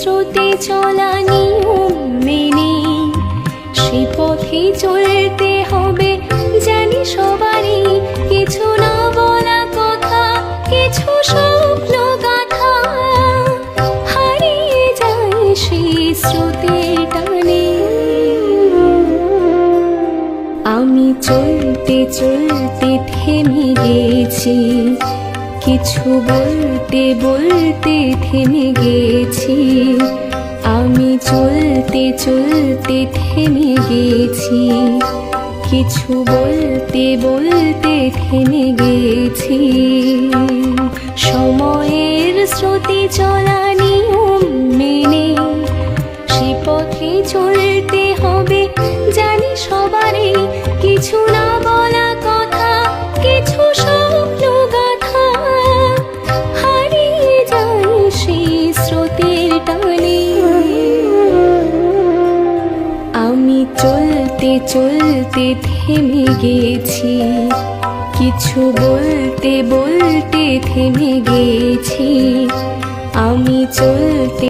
স্রোতে চলা নিয়ম মেনে সে পথে চলতে হবে। জানি সবারই কিছু না বলা কথা, কিছু স্বপ্ন গাথা হারিয়ে যায় সেই স্রোতের টানে। আমি চলতে চলতে থেমে গেছি, কিছু বলতে বলতে থেমে গেছি। আমি চলতে চলতে থেমে গেছি, কিছু বলতে বলতে থেমে গেছি। সময়ের স্রোতে চলা নিয়ম মেনে সে পথে চলতে হবে। জানি সবারই কিছু না বলা কথা, কিছু স্বপ্ন গাথা হারিয়ে যায় সেই স্রোতের টানে। আমি চলতে চলতে থেমে গেছি, কিছু বলতে বলতে থেমে গেছি। আমি চলতে